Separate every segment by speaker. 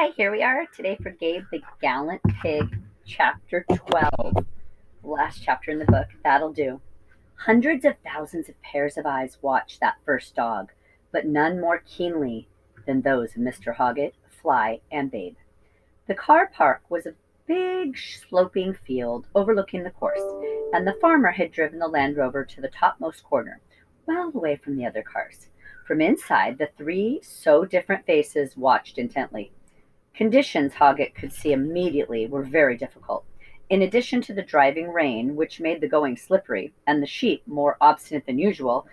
Speaker 1: Hi, here we are today for Gabe the Gallant Pig, chapter 12, the last chapter in the book. That'll do. Hundreds of thousands of pairs of eyes watched that first dog, but none more keenly than those of Mr. Hoggett, Fly, and Babe. The car park was a big sloping field overlooking the course, and the farmer had driven the Land Rover to the topmost corner, well away from the other cars. From inside, the three so different faces watched intently. Conditions, Hoggett could see immediately, were very difficult. In addition to the driving rain, which made the going slippery, and the sheep more obstinate than usual,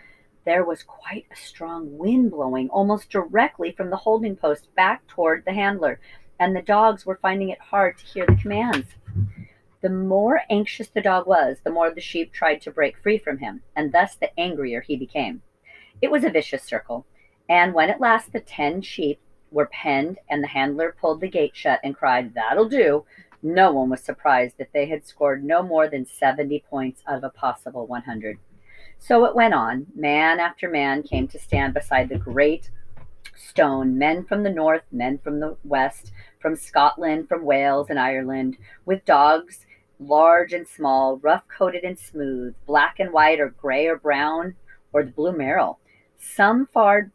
Speaker 1: there was quite a strong wind blowing almost directly from the holding post back toward the handler, and the dogs were finding it hard to hear the commands. The more anxious the dog was, the more the sheep tried to break free from him, and thus the angrier he became. It was a vicious circle, and when at last the 10 sheep were penned and the handler pulled the gate shut and cried, "That'll do," no one was surprised that they had scored no more than 70 points out of a possible 100. So it went on. Man after man came to stand beside the great stone, men from the north, men from the west, from Scotland, from Wales and Ireland, with dogs large and small, rough-coated and smooth, black and white or gray or brown, or the blue merle. Some fared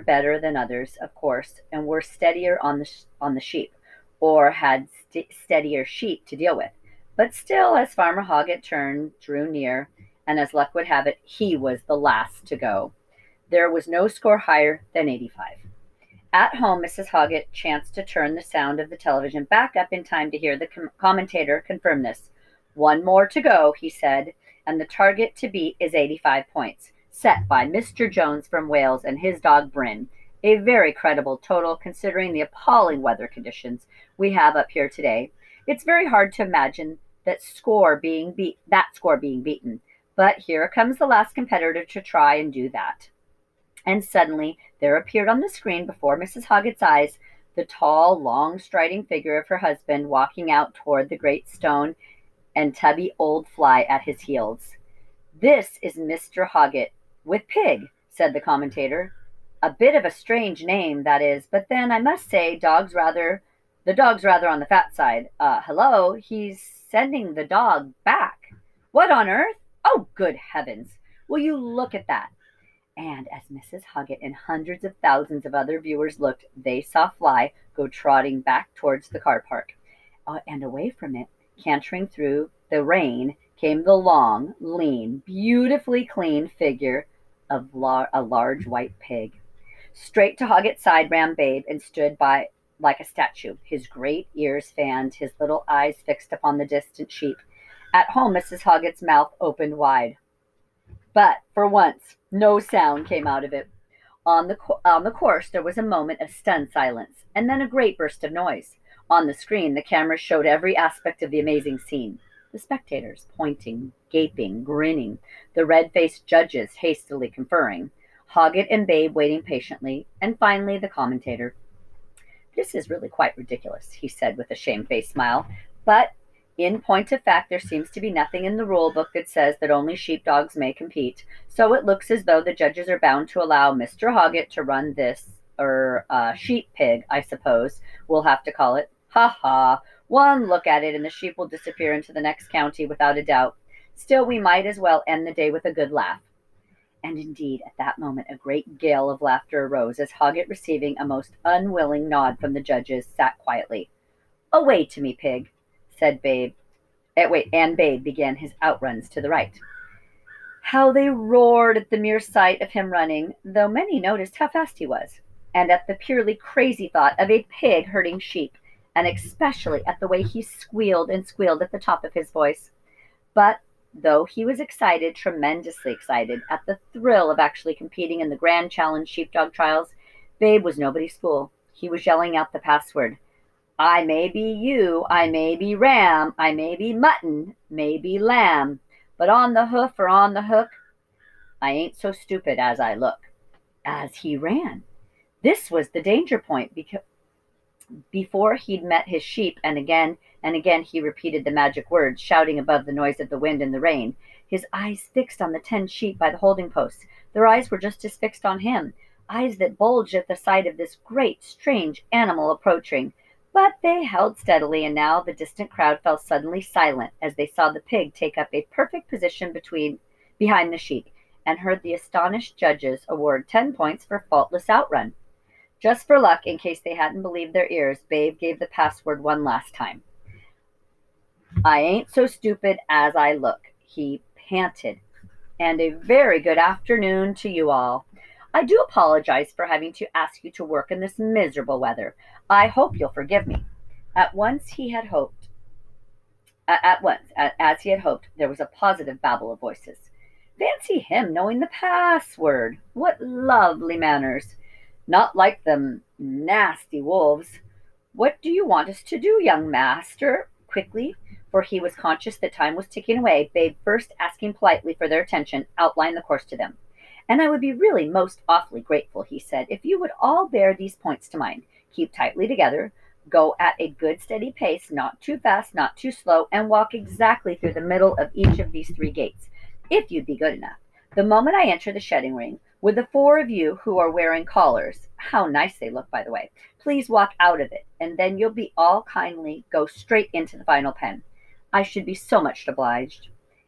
Speaker 1: better than others, of course, and were steadier on the sheep, or had steadier sheep to deal with. But still, as Farmer Hoggett drew near, and as luck would have it, he was the last to go. There was no score higher than 85. At home, Mrs. Hoggett chanced to turn the sound of the television back up in time to hear the commentator confirm this. "One more to go," he said, "and the target to beat is 85 points, set by Mr. Jones from Wales and his dog Bryn. A very credible total considering the appalling weather conditions we have up here today. It's very hard to imagine that score being beaten, but here comes the last competitor to try and do that." And suddenly there appeared on the screen before Mrs. Hoggett's eyes the tall, long striding figure of her husband walking out toward the great stone, and tubby old Fly at his heels. "This is Mr. Hoggett, with Pig," said the commentator. "A bit of a strange name, that is, but then I must say the dog's rather on the fat side. Hello, he's sending the dog back. What on earth? Oh, good heavens! Will you look at that?" And as Mrs. Hoggett and hundreds of thousands of other viewers looked, they saw Fly go trotting back towards the car park. And away from it, cantering through the rain, came the long, lean, beautifully clean figure of a large white pig. Straight to Hoggett's side ran Babe and stood by like a statue, his great ears fanned, his little eyes fixed upon the distant sheep. At home, Mrs. Hoggett's mouth opened wide. But for once, no sound came out of it. On the course, there was a moment of stunned silence, and then a great burst of noise. On the screen, the camera showed every aspect of the amazing scene. The spectators pointing, gaping, grinning, the red-faced judges hastily conferring, Hoggett and Babe waiting patiently, and finally the commentator. "This is really quite ridiculous," he said with a shamefaced smile, "but in point of fact, there seems to be nothing in the rule book that says that only sheepdogs may compete, so it looks as though the judges are bound to allow Mr. Hoggett to run this, sheep pig, I suppose we'll have to call it. Ha ha! One look at it and the sheep will disappear into the next county without a doubt. Still, we might as well end the day with a good laugh." And indeed, at that moment, a great gale of laughter arose as Hoggett, receiving a most unwilling nod from the judges, sat quietly. "Away to me, Pig," said Babe. And Babe began his outruns to the right. How they roared at the mere sight of him running, though many noticed how fast he was, and at the purely crazy thought of a pig herding sheep, and especially at the way he squealed and squealed at the top of his voice. But though he was excited, tremendously excited, at the thrill of actually competing in the Grand Challenge Sheepdog Trials, Babe was nobody's fool. He was yelling out the password. "I may be ewe, I may be ram, I may be mutton, may be lamb, but on the hoof or on the hook, I ain't so stupid as I look." As he ran, this was the danger point, because before he'd met his sheep, and again he repeated the magic words, shouting above the noise of the wind and the rain, his eyes fixed on the 10 sheep by the holding posts. Their eyes were just as fixed on him, eyes that bulged at the sight of this great, strange animal approaching. But they held steadily, and now the distant crowd fell suddenly silent as they saw the pig take up a perfect position behind the sheep, and heard the astonished judges award 10 points for faultless outrun. Just for luck, in case they hadn't believed their ears, Babe gave the password one last time. "I ain't so stupid as I look," he panted, "and a very good afternoon to you all. I do apologize for having to ask you to work in this miserable weather. I hope you'll forgive me." At once he had hoped At once, as he had hoped, there was a positive babble of voices. Fancy him knowing the password! What lovely manners! Not like them nasty wolves. "What do you want us to do, young master?" Quickly, for he was conscious that time was ticking away, Babe, first asking politely for their attention, outlined the course to them. "And I would be really most awfully grateful," he said, "if you would all bear these points to mind. Keep tightly together, go at a good steady pace, not too fast, not too slow, and walk exactly through the middle of each of these three gates, if you'd be good enough. The moment I enter the shedding ring, with the four of you who are wearing collars, how nice they look, by the way, please walk out of it, and then you'll be all kindly go straight into the final pen. I should be so much obliged."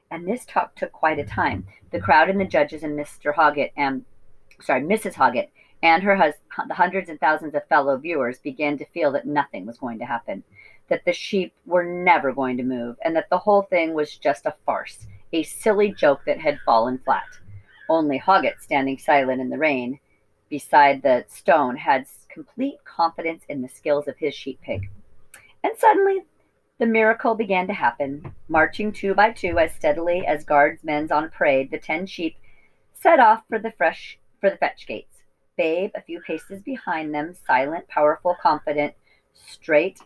Speaker 1: And this talk took quite a time. The crowd and the judges and Mrs. Hoggett and the hundreds and thousands of fellow viewers began to feel that nothing was going to happen, that the sheep were never going to move, and that the whole thing was just a farce, a silly joke that had fallen flat. Only Hoggett, standing silent in the rain beside the stone, had complete confidence in the skills of his sheep pig. And suddenly the miracle began to happen. Marching two by two as steadily as guardsmen on parade, the 10 sheep set off for the fetch gates. Babe a few paces behind them, silent, powerful, confident, straight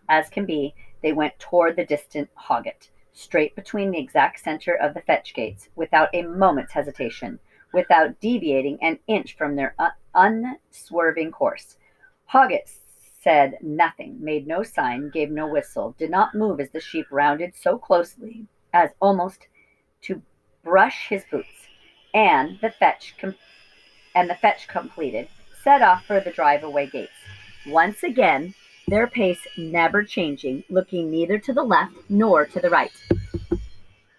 Speaker 1: as can be, they went toward the distant Hoggett, straight between the exact center of the fetch gates, without a moment's hesitation, without deviating an inch from their unswerving course. Hoggett said nothing, made no sign, gave no whistle, did not move as the sheep rounded so closely as almost to brush his boots, and the fetch completed, set off for the drive-away gates. Once again, their pace never changing, looking neither to the left nor to the right,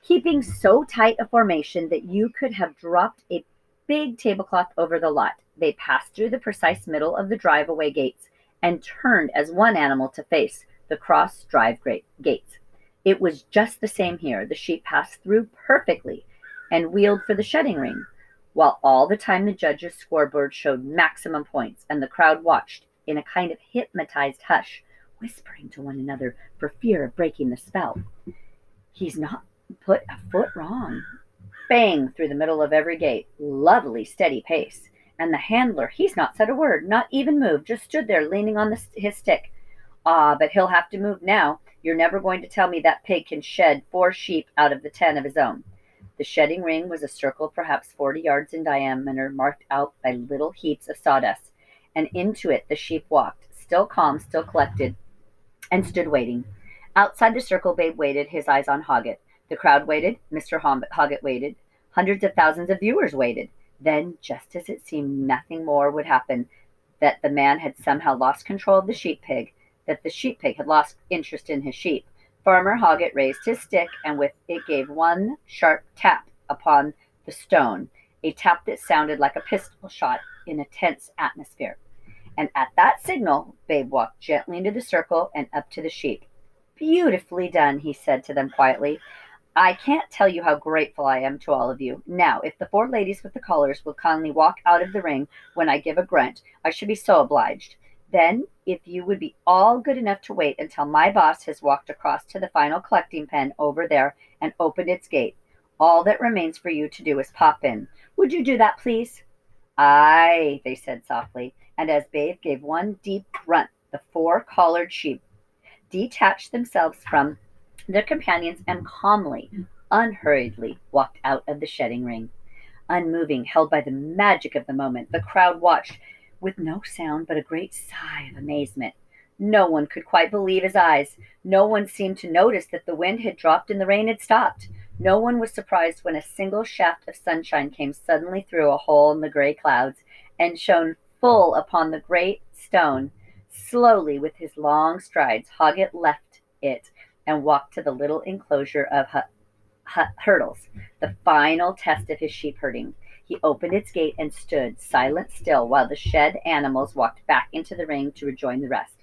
Speaker 1: keeping so tight a formation that you could have dropped a big tablecloth over the lot. They passed through the precise middle of the drive-away gates and turned as one animal to face the cross-drive gates. It was just the same here. The sheep passed through perfectly and wheeled for the shedding ring, while all the time the judges' scoreboard showed maximum points, and the crowd watched in a kind of hypnotized hush, whispering to one another for fear of breaking the spell. "He's not put a foot wrong." Bang through the middle of every gate. Lovely steady pace. And the handler, he's not said a word, not even moved, just stood there leaning on his stick. "Ah, but he'll have to move now. You're never going to tell me that pig can shed 4 sheep out of the 10 of his own." The shedding ring was a circle perhaps 40 yards in diameter, marked out by little heaps of sawdust, and into it the sheep walked, still calm, still collected, and stood waiting. Outside the circle, Babe waited, his eyes on Hoggett. The crowd waited, Mr. Hoggett waited, hundreds of thousands of viewers waited. Then, just as it seemed nothing more would happen, that the man had somehow lost control of the sheep pig, that the sheep pig had lost interest in his sheep, Farmer Hoggett raised his stick and with it gave one sharp tap upon the stone, a tap that sounded like a pistol shot in a tense atmosphere. And at that signal, Babe walked gently into the circle and up to the sheep. "Beautifully done," he said to them quietly. "I can't tell you how grateful I am to all of you. Now, if the 4 ladies with the collars will kindly walk out of the ring when I give a grunt, I should be so obliged. Then, if you would be all good enough to wait until my boss has walked across to the final collecting pen over there and opened its gate. All that remains for you to do is pop in. Would you do that, please?" "Aye," they said softly, and as Babe gave one deep grunt, the 4 collared sheep detached themselves from their companions and calmly, unhurriedly walked out of the shedding ring. Unmoving, held by the magic of the moment, the crowd watched with no sound but a great sigh of amazement. No one could quite believe his eyes. No one seemed to notice that the wind had dropped and the rain had stopped. No one was surprised when a single shaft of sunshine came suddenly through a hole in the gray clouds and shone full upon the great stone, Slowly, with his long strides, Hoggett left it and walked to the little enclosure of hurdles, the final test of his sheep herding. He opened its gate and stood silent still while the shed animals walked back into the ring to rejoin the rest.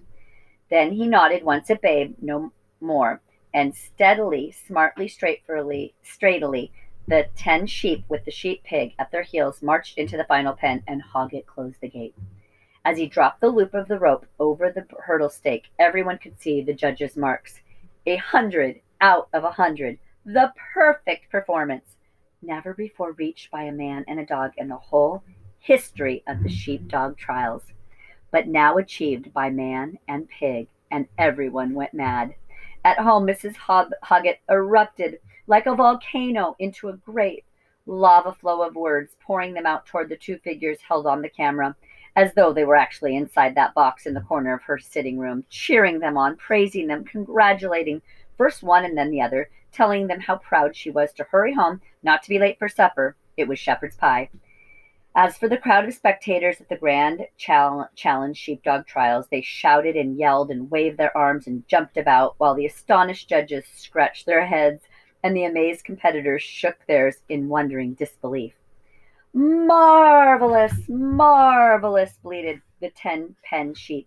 Speaker 1: Then he nodded once at Babe, no more, and steadily, smartly, straightly, the 10 sheep with the sheep pig at their heels marched into the final pen, and Hoggett closed the gate. As he dropped the loop of the rope over the hurdle stake, everyone could see the judge's marks. 100 out of 100. The perfect performance. Never before reached by a man and a dog in the whole history of the sheepdog trials, but now achieved by man and pig, and everyone went mad. At home, Mrs. Hoggett erupted like a volcano into a great lava flow of words, pouring them out toward the two figures held on the camera, as though they were actually inside that box in the corner of her sitting room, cheering them on, praising them, congratulating first one and then the other, telling them how proud she was to hurry home, not to be late for supper. It was shepherd's pie. As for the crowd of spectators at the Grand Challenge Sheepdog Trials, they shouted and yelled and waved their arms and jumped about, while the astonished judges scratched their heads and the amazed competitors shook theirs in wondering disbelief. Marvelous, marvelous, bleated the 10 pen sheep,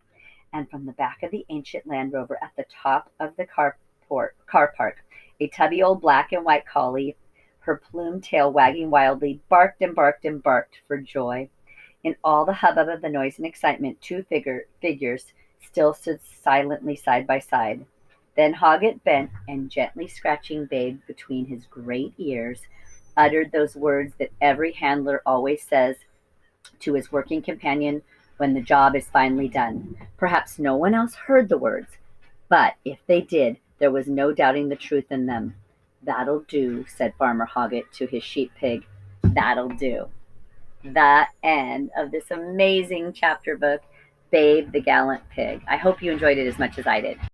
Speaker 1: and from the back of the ancient Land Rover at the top of the car park, a tubby old black and white collie, her plumed tail wagging wildly, barked and barked and barked for joy. In all the hubbub of the noise and excitement, two figures still stood silently side by side. Then Hoggett bent and, gently scratching Babe between his great ears, uttered those words that every handler always says to his working companion when the job is finally done. Perhaps no one else heard the words, but if they did, there was no doubting the truth in them. "That'll do," said Farmer Hoggett to his sheep pig. "That'll do." The end of this amazing chapter book, Babe the Gallant Pig. I hope you enjoyed it as much as I did.